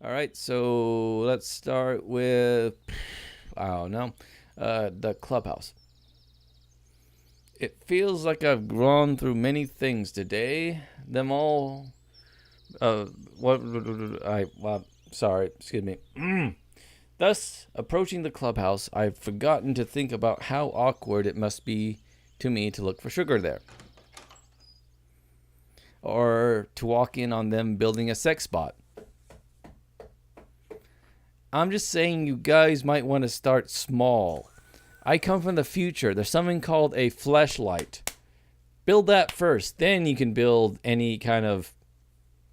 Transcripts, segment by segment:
All right, so let's start with, I don't know, the clubhouse. It feels like I've gone through many things today. Them all, uh, what, sorry, excuse me. Thus, approaching the clubhouse, I've forgotten to think about how awkward it must be to me to look for sugar there. Or to walk in on them building a sex spot. I'm just saying you guys might want to start small. I come from the future. There's something called a fleshlight. Build that first, then you can build any kind of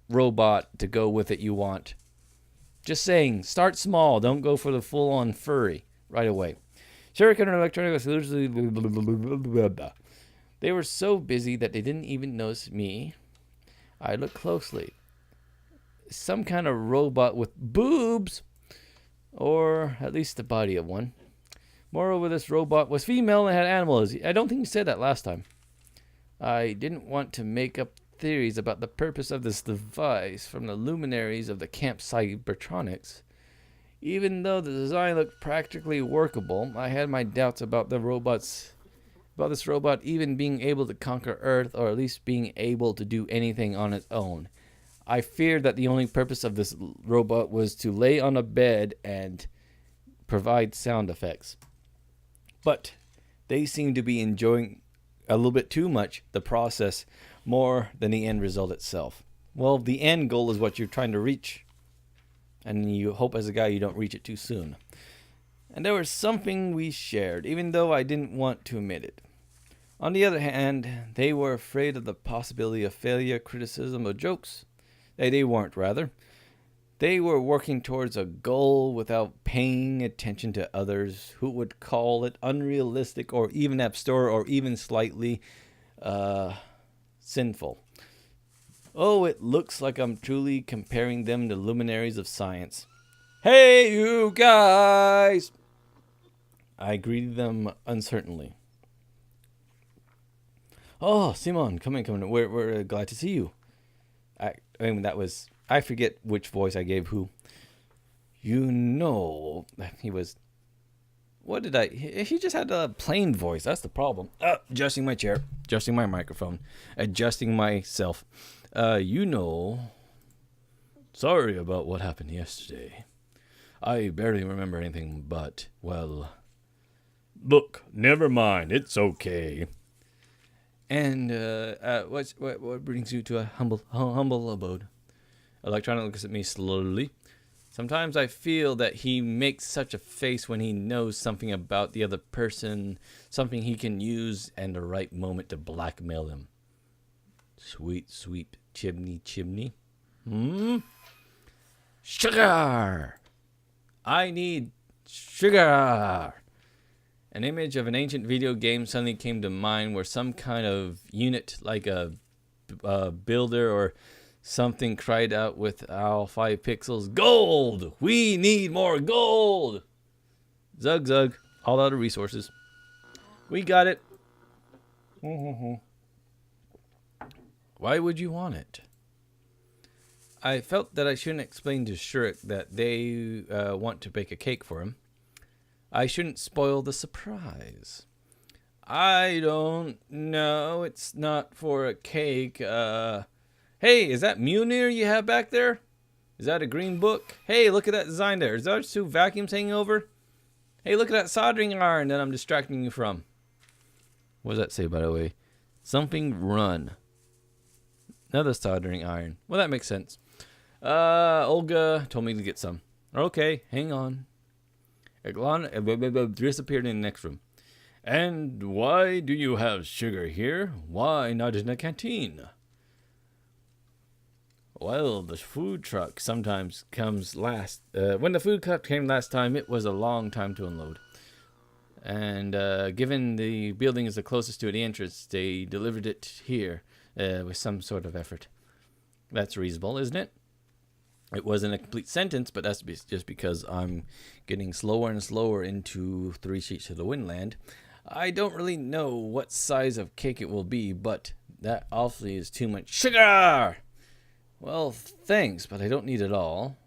robot to go with it you want. Just saying, start small. Don't go for the full-on furry right away. Shuriken and Electronic was they were so busy that they didn't even notice me. I looked closely. Some kind of robot with boobs, or at least the body of one. Moreover, this robot was female and had animals. I don't think you said that last time. I didn't want to make up theories about the purpose of this device from the luminaries of the camp Cybertronics. Even though the design looked practically workable, I had my doubts about this robot even being able to conquer Earth, or at least being able to do anything on its own. I feared that the only purpose of this robot was to lay on a bed and provide sound effects. But they seem to be enjoying a little bit too much the process more than the end result itself. Well, the end goal is what you're trying to reach, and you hope as a guy you don't reach it too soon. And there was something we shared, even though I didn't want to admit it. On the other hand, they were afraid of the possibility of failure, criticism, or jokes. They weren't, rather. They were working towards a goal without paying attention to others who would call it unrealistic or even absurd or even slightly sinful. Oh, it looks like I'm truly comparing them to luminaries of science. Hey, you guys! I greeted them uncertainly. Oh, Simon, come in. We're glad to see you. I forget which voice I gave who. You know, he was, he just had a plain voice. That's the problem. Adjusting my chair, adjusting my microphone, adjusting myself. Sorry about what happened yesterday. I barely remember anything but, well, look, never mind, it's okay. And what brings you to a humble abode? Electronic looks at me slowly. Sometimes I feel that he makes such a face when he knows something about the other person, something he can use and the right moment to blackmail him. Sweet, sweet chimney. Sugar! I need sugar! An image of an ancient video game suddenly came to mind where some kind of unit like a builder or something cried out with all 5 pixels, "Gold! We need more gold!" Zug, all out of resources. We got it. Why would you want it? I felt that I shouldn't explain to Shurik that they want to bake a cake for him. I shouldn't spoil the surprise. I don't know. It's not for a cake. Hey, is that Mjolnir you have back there? Is that a green book? Hey, look at that design there. Is that 2 vacuums hanging over? Hey, look at that soldering iron that I'm distracting you from. What does that say, by the way? Something run. Another soldering iron. Well, that makes sense. Olga told me to get some. Okay, hang on. Eglon disappeared in the next room. And why do you have sugar here? Why not in a canteen? Well, the food truck sometimes comes last. When the food truck came last time, it was a long time to unload. And given the building is the closest to the entrance, they delivered it here with some sort of effort. That's reasonable, isn't it? It wasn't a complete sentence, but that's just because I'm getting slower and slower into 3 Sheets of the Windland. I don't really know what size of cake it will be, but that obviously is too much sugar! Well, thanks, but I don't need it all.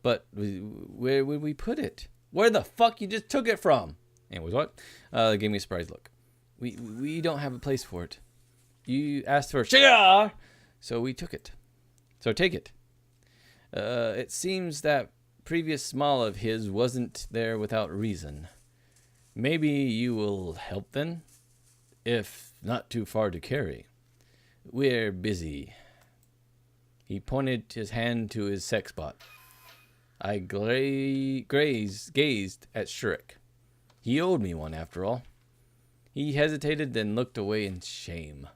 But where would we put it? Where the fuck you just took it from? Anyways, what? They gave me a surprised look. We don't have a place for it. You asked for sugar, so we took it. So take it. It seems that previous small of his wasn't there without reason. Maybe you will help then, if not too far to carry. We're busy. He pointed his hand to his sex spot. I gazed at Shrek. He owed me one, after all. He hesitated, then looked away in shame.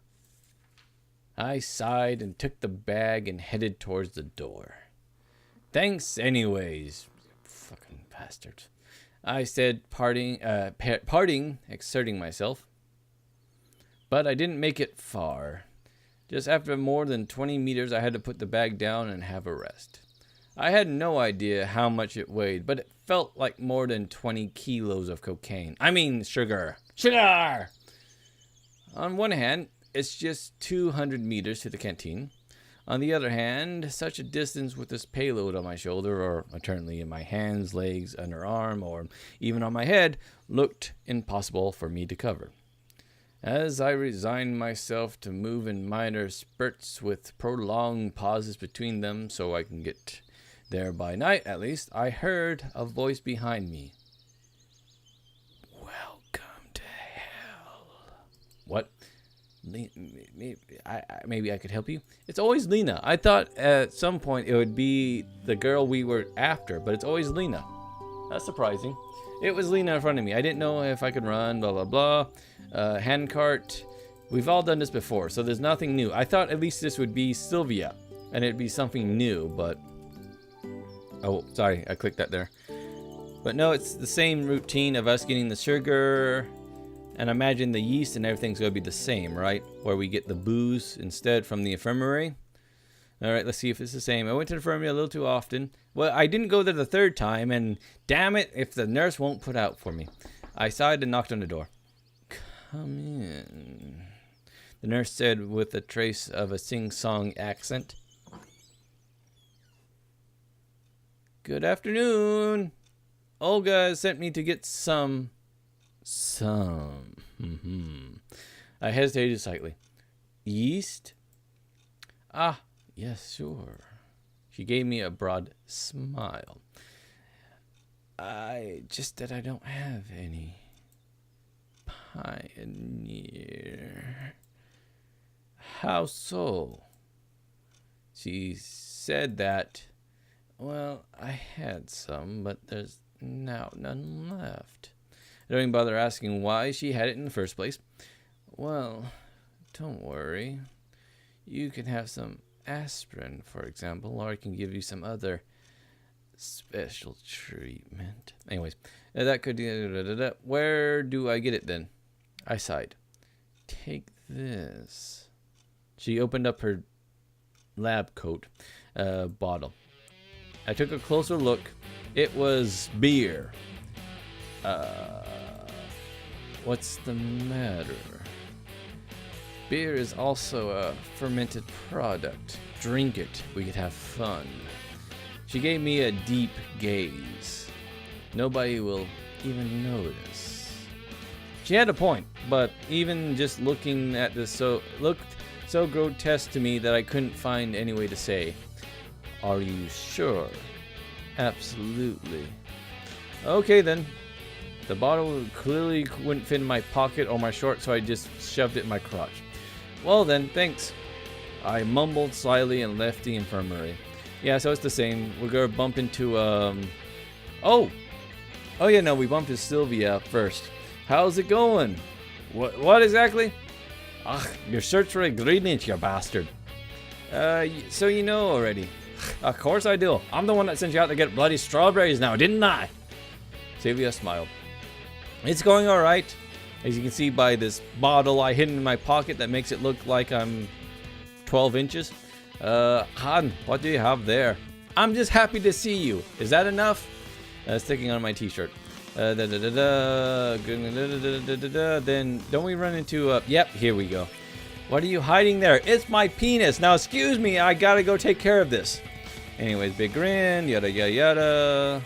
I sighed and took the bag and headed towards the door. Thanks anyways, fucking bastards. I said, parting, exerting myself. But I didn't make it far. Just after more than 20 meters, I had to put the bag down and have a rest. I had no idea how much it weighed, but it felt like more than 20 kilos of cocaine. I mean, sugar. Sugar! On one hand, it's just 200 meters to the canteen. On the other hand, such a distance with this payload on my shoulder, or alternately in my hands, legs, underarm, or even on my head, looked impossible for me to cover. As I resigned myself to move in minor spurts with prolonged pauses between them so I can get there by night at least, I heard a voice behind me. Welcome to hell. What? Maybe I could help you? It's always Lena. I thought at some point it would be the girl we were after, but it's always Lena. That's surprising. It was Lena in front of me. I didn't know if I could run, blah, blah, blah. Handcart. We've all done this before, so there's nothing new. I thought at least this would be Sylvia, and it'd be something new, but... Oh, sorry, I clicked that there. But no, it's the same routine of us getting the sugar... And I imagine the yeast and everything's going to be the same, right? Where we get the booze instead from the infirmary. All right, let's see if it's the same. I went to the infirmary a little too often. Well, I didn't go there the third time, and damn it if the nurse won't put out for me. I sighed and knocked on the door. Come in, the nurse said with a trace of a sing-song accent. Good afternoon. Olga sent me to get some. I hesitated slightly. Yeast? Ah, yes, sure. She gave me a broad smile. Just that I don't have any. Pioneer. How so? She said that, well, I had some, but there's now none left. I don't even bother asking why she had it in the first place. Well, don't worry. You can have some aspirin, for example, or I can give you some other special treatment. Anyways, that could... Where do I get it then? I sighed. Take this. She opened up her lab coat bottle. I took a closer look. It was beer. What's the matter? Beer is also a fermented product. Drink it. We could have fun. She gave me a deep gaze. Nobody will even notice. She had a point, but even just looking at this looked so grotesque to me that I couldn't find any way to say, "Are you sure?" Absolutely. Okay then. The bottle clearly wouldn't fit in my pocket or my shorts, so I just shoved it in my crotch. Well then, thanks. I mumbled slyly and left the infirmary. Yeah, so it's the same. We're gonna bump into Oh yeah, no, we bumped into Sylvia first. How's it going? What exactly? Ugh, your search for ingredients, you bastard. So you know already. Of course I do. I'm the one that sent you out to get bloody strawberries now, didn't I? Sylvia smiled. It's going alright. As you can see by this bottle I hid in my pocket that makes it look like I'm 12 inches. Han, what do you have there? I'm just happy to see you. Is that enough? Sticking on my t-shirt. Then don't we run into... Yep, here we go. What are you hiding there? It's my penis. Now excuse me, I gotta go take care of this. Anyways, big grin, yada yada yada.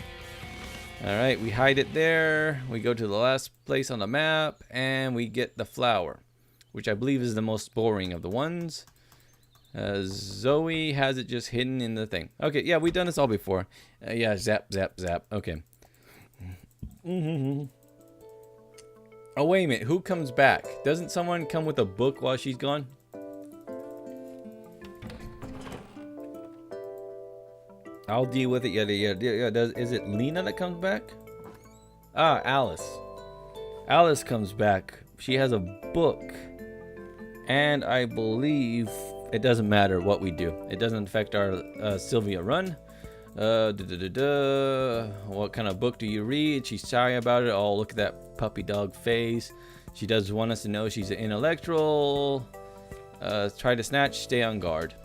Alright, we hide it there. We go to the last place on the map, and we get the flower, which I believe is the most boring of the ones. Zoe has it just hidden in the thing. Okay, yeah, we've done this all before. Yeah, zap, zap, zap. Okay. Oh, wait a minute. Who comes back? Doesn't someone come with a book while she's gone? I'll deal with it. Yada, yada, yada. Is it Lena that comes back? Ah, Alice. Alice comes back. She has a book. And I believe it doesn't matter what we do. It doesn't affect our Sylvia run. What kind of book do you read? She's shy about it. Oh, look at that puppy dog face. She does want us to know she's an intellectual. Try to snatch. Stay on guard.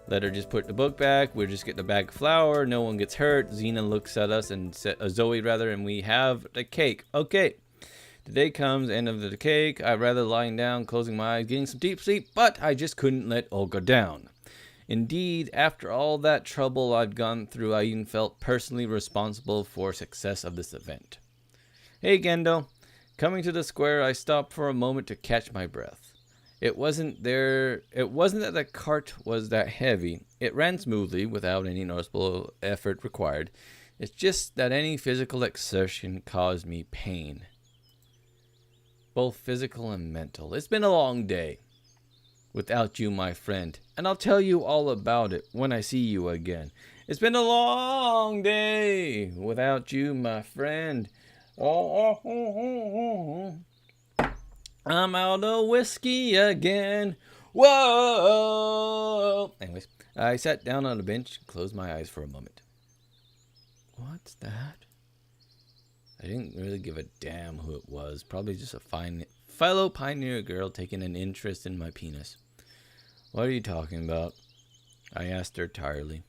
Let her just put the book back. We're just getting a bag of flour. No one gets hurt. Xena looks at us and Zoe rather, and we have the cake. Okay. The day comes, end of the cake. I'd rather lying down, closing my eyes, getting some deep sleep, but I just couldn't let Olga down. Indeed, after all that trouble I've gone through, I even felt personally responsible for success of this event. Hey, Gendo. Coming to the square, I stopped for a moment to catch my breath. It wasn't that the cart was that heavy. It ran smoothly, without any noticeable effort required. It's just that any physical exertion caused me pain. Both physical and mental. It's been a long day without you, my friend, and I'll tell you all about it when I see you again. It's been a long day without you, my friend. I'm out of whiskey again. Whoa! Anyways, I sat down on a bench and closed my eyes for a moment. What's that? I didn't really give a damn who it was. Probably just a fine fellow pioneer girl taking an interest in my penis. What are you talking about? I asked her tiredly.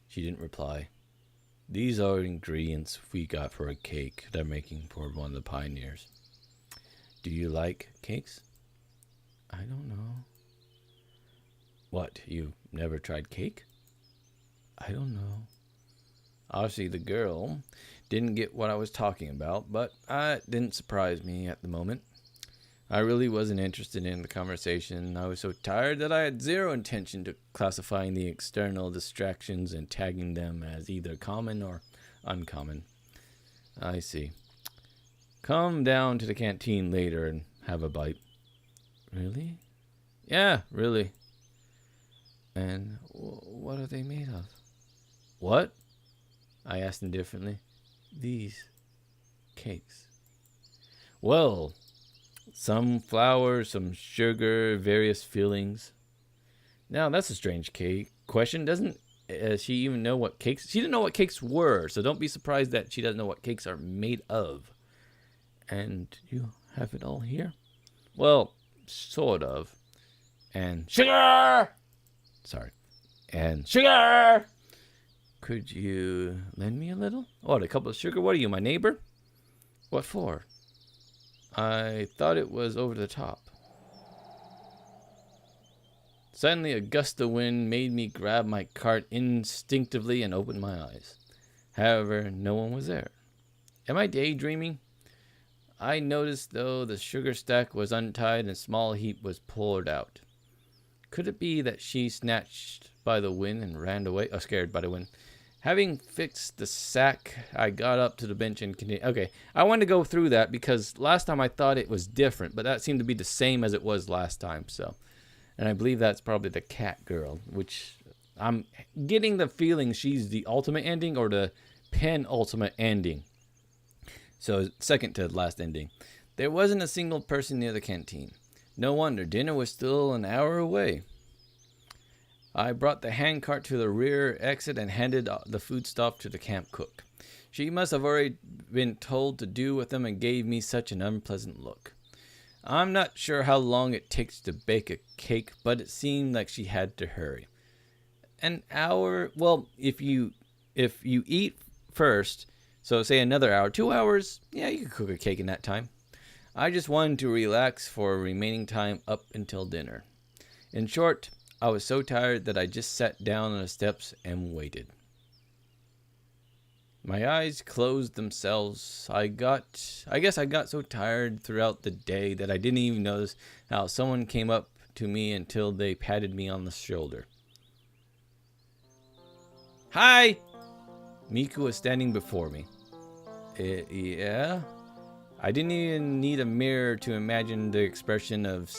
She didn't reply. These are ingredients we got for a cake they're making for one of the pioneers. Do you like cakes? I don't know. What, you never tried cake? I don't know. Obviously, the girl didn't get what I was talking about, but it didn't surprise me at the moment. I really wasn't interested in the conversation. I was so tired that I had zero intention to classifying the external distractions and tagging them as either common or uncommon. I see. Come down to the canteen later and have a bite. Really? Yeah, really. And what are they made of? What? I asked indifferently. These cakes. Well, some flour, some sugar, various fillings. Now, that's a strange question. Doesn't she even know what cakes? She didn't know what cakes were, so don't be surprised that she doesn't know what cakes are made of. And you have it all here? Well, sort of. And sugar! Sorry. And sugar! Could you lend me a little? What, a cup of sugar? What are you, my neighbor? What for? I thought it was over the top. Suddenly, a gust of wind made me grab my cart instinctively and open my eyes. However, no one was there. Am I daydreaming? I noticed, though, the sugar stack was untied and a small heap was poured out. Could it be that she snatched by the wind and ran away? Oh, scared by the wind. Having fixed the sack, I got up to the bench and continued. Okay, I wanted to go through that because last time I thought it was different, but that seemed to be the same as it was last time. So, and I believe that's probably the cat girl, which I'm getting the feeling she's the ultimate ending or the penultimate ending. So, second to last ending. There wasn't a single person near the canteen. No wonder, dinner was still an hour away. I brought the handcart to the rear exit and handed the foodstuff to the camp cook. She must have already been told to do with them and gave me such an unpleasant look. I'm not sure how long it takes to bake a cake, but it seemed like she had to hurry. An hour? Well, if you eat first, so say another hour, 2 hours, yeah, you could cook a cake in that time. I just wanted to relax for remaining time up until dinner. In short, I was so tired that I just sat down on the steps and waited. My eyes closed themselves. I guess I got so tired throughout the day that I didn't even notice how someone came up to me until they patted me on the shoulder. Hi! Miku was standing before me. Yeah? I didn't even need a mirror to imagine the expression of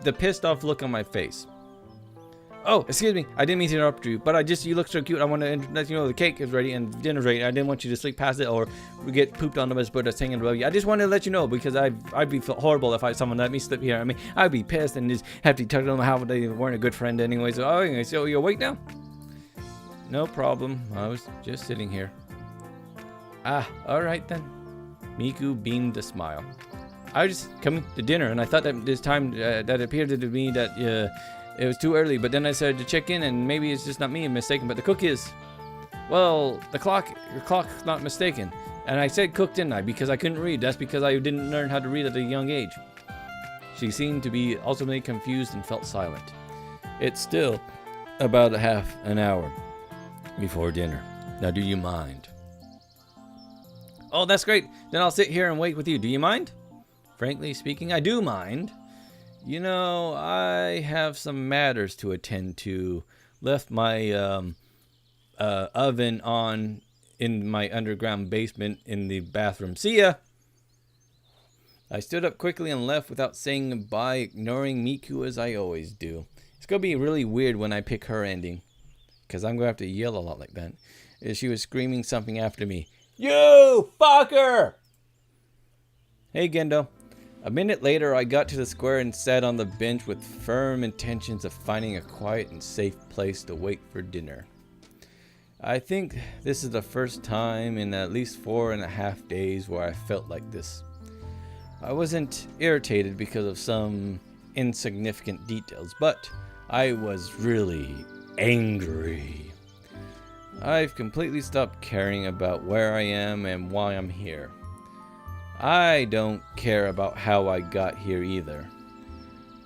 the pissed off look on my face. Oh, excuse me. I didn't mean to interrupt you, but you look so cute. I want to let you know the cake is ready and dinner's ready. I didn't want you to sleep past it or get pooped on the bus, but it's hanging above you. I just wanted to let you know because I'd be horrible if someone let me slip here. I mean, I'd be pissed and just have to tell them how they weren't a good friend anyway. So you're awake now? No problem. I was just sitting here. Ah, all right then. Miku beamed a smile. I was just coming to dinner, and I thought that this time that appeared to me that it was too early. But then I started to check in, and maybe it's just not me, I'm mistaken. But the cook is, well, your clock's not mistaken. And I said cook, didn't I? Because I couldn't read. That's because I didn't learn how to read at a young age. She seemed to be ultimately confused and felt silent. It's still about a half an hour before dinner. Now, do you mind? Oh, that's great. Then I'll sit here and wait with you. Do you mind? Frankly speaking, I do mind. You know, I have some matters to attend to. Left my oven on in my underground basement in the bathroom. See ya! I stood up quickly and left without saying goodbye, ignoring Miku as I always do. It's going to be really weird when I pick her ending, because I'm going to have to yell a lot like that. She was screaming something after me. You fucker! Hey, Gendo. A minute later, I got to the square and sat on the bench with firm intentions of finding a quiet and safe place to wait for dinner. I think this is the first time in at least 4.5 days where I felt like this. I wasn't irritated because of some insignificant details, but I was really angry. I've completely stopped caring about where I am and why I'm here. I don't care about how I got here either.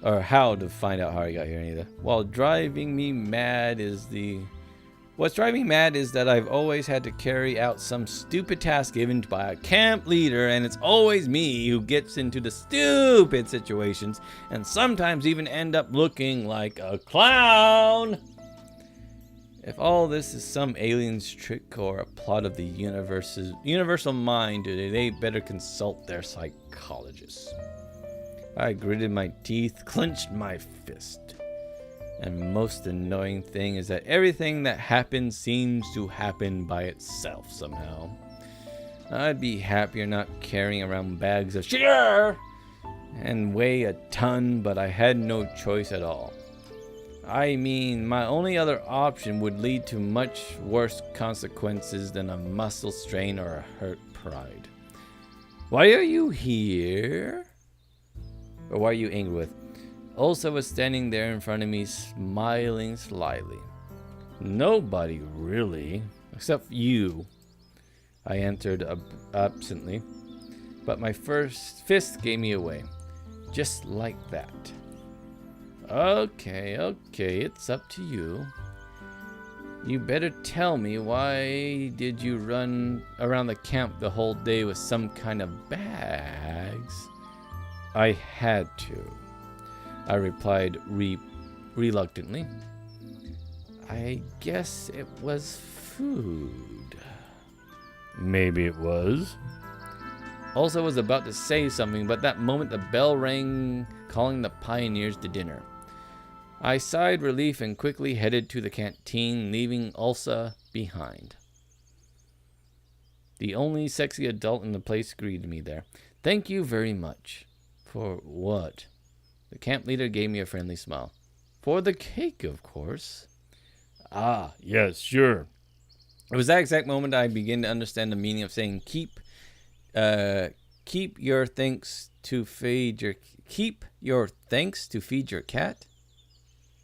Or how to find out how I got here either. What's driving me mad is that I've always had to carry out some stupid task given by a camp leader, and it's always me who gets into the stupid situations and sometimes even end up looking like a clown. If all this is some alien's trick or a plot of the universal mind, they better consult their psychologists. I gritted my teeth, clenched my fist. And most annoying thing is that everything that happens seems to happen by itself somehow. I'd be happier not carrying around bags of sugar and weigh a ton, but I had no choice at all. I mean, my only other option would lead to much worse consequences than a muscle strain or a hurt pride. Why are you here? Or why are you angry with? Ulsa was standing there in front of me, smiling slyly. Nobody, really, except you, I answered absently. But my first fist gave me away, just like that. Okay, it's up to you. You better tell me, why did you run around the camp the whole day with some kind of bags? I had to, I replied reluctantly. I guess it was food. Maybe it was. Also was about to say something, but that moment the bell rang, calling the pioneers to dinner. I sighed relief and quickly headed to the canteen, leaving Ulsa behind. The only sexy adult in the place greeted me there. Thank you very much. For what? The camp leader gave me a friendly smile. For the cake, of course. Ah, yes, sure. It was that exact moment I began to understand the meaning of saying keep your thanks to feed your cat.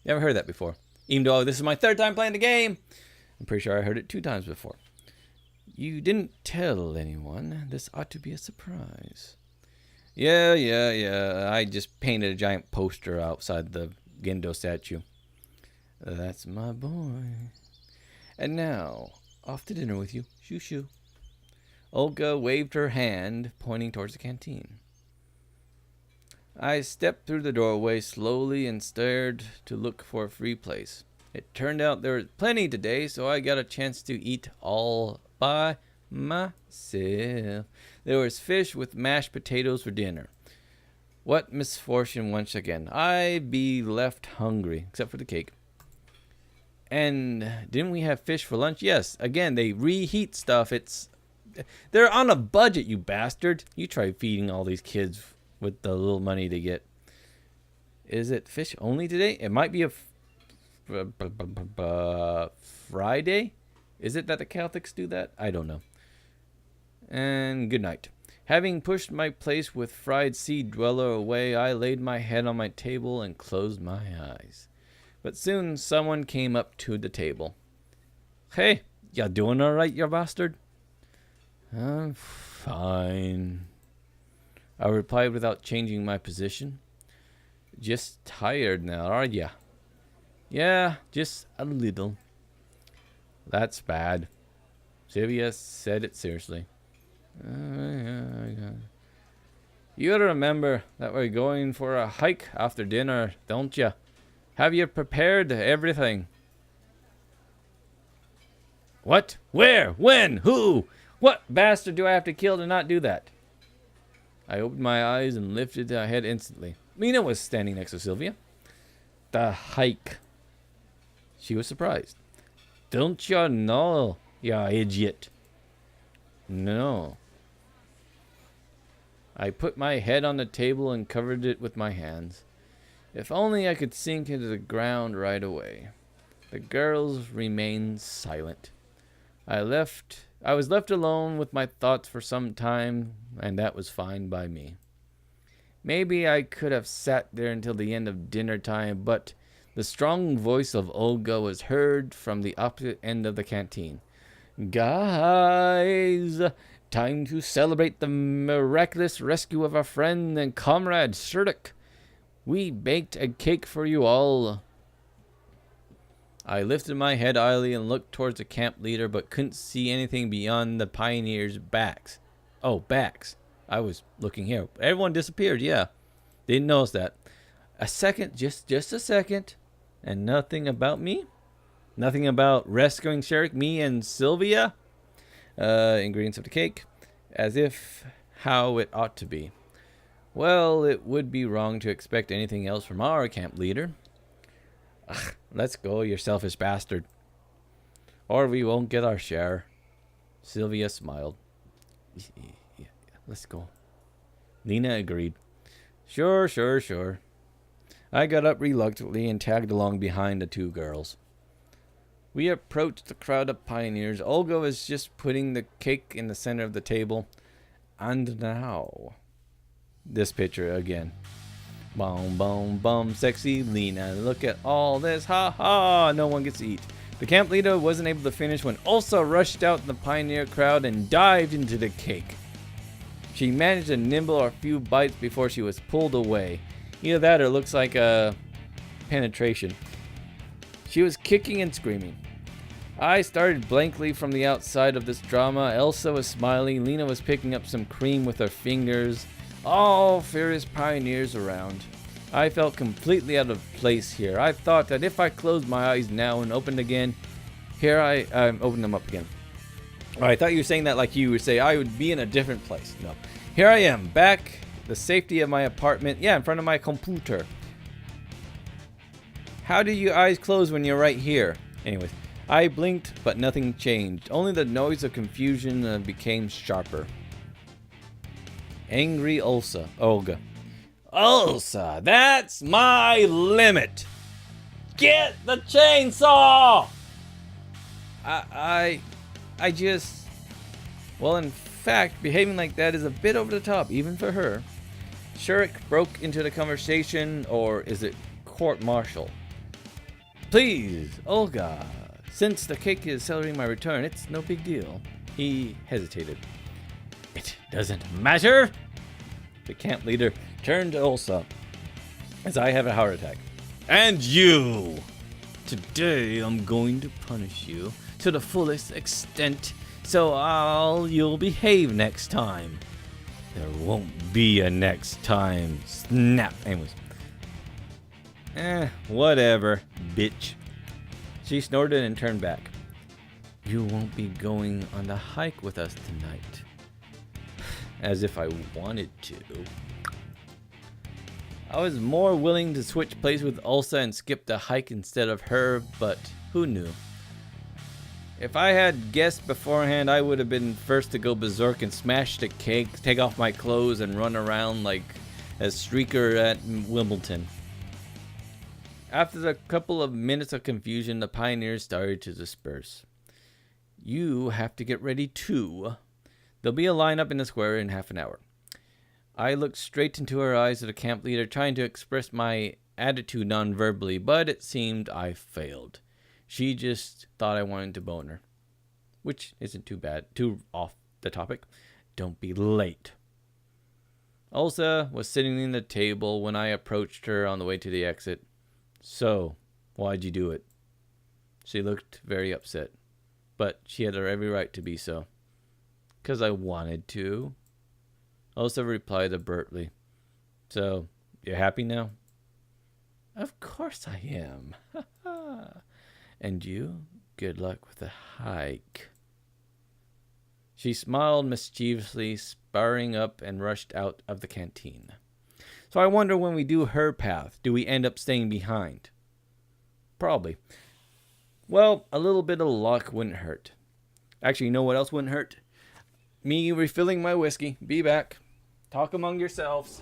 Never heard that before. Even though this is my third time playing the game, I'm pretty sure I heard it 2 times before. You didn't tell anyone. This ought to be a surprise. Yeah. I just painted a giant poster outside the Gendo statue. That's my boy. And now, off to dinner with you. Shoo shoo. Olga waved her hand, pointing towards the canteen. I stepped through the doorway slowly and stared to look for a free place. It turned out there was plenty today, so I got a chance to eat all by myself. There was fish with mashed potatoes for dinner. What misfortune once again. I be left hungry, except for the cake. And didn't we have fish for lunch? Yes, again, they reheat stuff. They're on a budget, you bastard. You try feeding all these kids with the little money they get. Is it fish only today? It might be a Friday? Is it that the Catholics do that? I don't know. And good night. Having pushed my place with fried sea dweller away, I laid my head on my table and closed my eyes. But soon someone came up to the table. Hey, ya doing all right, you bastard? I'm fine, I replied without changing my position. Just tired now, are ya? Yeah, just a little. That's bad. Sylvia said it seriously. You gotta remember that we're going for a hike after dinner, don't ya? Have you prepared everything? What? Where? When? Who? What bastard do I have to kill to not do that? I opened my eyes and lifted my head instantly. Mina was standing next to Sylvia. The hike. She was surprised. Don't you know, you idiot? No. I put my head on the table and covered it with my hands. If only I could sink into the ground right away. The girls remained silent. I was left alone with my thoughts for some time, and that was fine by me. Maybe I could have sat there until the end of dinner time, but the strong voice of Olga was heard from the opposite end of the canteen. Guys, time to celebrate the miraculous rescue of our friend and comrade, Serduk. We baked a cake for you all. I lifted my head idly and looked towards the camp leader, but couldn't see anything beyond the pioneers' backs. Oh, backs. I was looking here. Everyone disappeared, yeah. Didn't notice that. A second, just a second. And nothing about me? Nothing about rescuing Sherrick, me, and Sylvia? Ingredients of the cake. As if how it ought to be. Well, it would be wrong to expect anything else from our camp leader. Ugh, let's go, you selfish bastard. Or we won't get our share. Sylvia smiled. Yeah, let's go. Lena agreed. Sure. I got up reluctantly and tagged along behind the two girls. We approached the crowd of pioneers. Olga was just putting the cake in the center of the table. And now, this picture again. Boom, sexy Lena. Look at all this. Ha ha. No one gets to eat. The camp leader wasn't able to finish when Ulsa rushed out in the pioneer crowd and dived into the cake. She managed to nibble a few bites before she was pulled away. Either that or it looks like a penetration. She was kicking and screaming. I started blankly from the outside of this drama. Elsa was smiling. Lena was picking up some cream with her fingers. All furious pioneers around. I felt completely out of place here. I thought that if I closed my eyes now and opened again, opened them up again. Oh, I thought you were saying that like you would say I would be in a different place. No. Here I am, back, the safety of my apartment. Yeah, in front of my computer. How do your eyes close when you're right here? Anyways, I blinked, but nothing changed. Only the noise of confusion became sharper. Angry Olga. Ulsa, that's my limit. Get the chainsaw! Well, in fact, behaving like that is a bit over the top, even for her. Sherrick broke into the conversation, or is it court-martial? Please, Olga, since the cake is celebrating my return, it's no big deal. He hesitated. It doesn't matter. The camp leader turned to Ulsa as I have a heart attack. And you! Today I'm going to punish you to the fullest extent, so you'll behave next time. There won't be a next time. Snap. Anyways. Whatever, bitch. She snorted and turned back. You won't be going on the hike with us tonight. As if I wanted to. I was more willing to switch places with Ulsa and skip the hike instead of her, but who knew? If I had guessed beforehand, I would have been first to go berserk and smash the cake, take off my clothes, and run around like a streaker at Wimbledon. After a couple of minutes of confusion, the pioneers started to disperse. You have to get ready too. There'll be a lineup in the square in half an hour. I looked straight into her eyes of the camp leader, trying to express my attitude non-verbally, but it seemed I failed. She just thought I wanted to bone her. Which isn't too bad. Too off the topic. Don't be late. Ulsa was sitting in the table when I approached her on the way to the exit. So, why'd you do it? She looked very upset, but she had every right to be so. 'Cause I wanted to. Ulsa replied abruptly. So, you're happy now? Of course I am. And you? Good luck with the hike. She smiled mischievously, sparring up and rushed out of the canteen. So I wonder when we do her path, do we end up staying behind? Probably. Well, a little bit of luck wouldn't hurt. Actually, you know what else wouldn't hurt? Me refilling my whiskey. Be back. Talk among yourselves.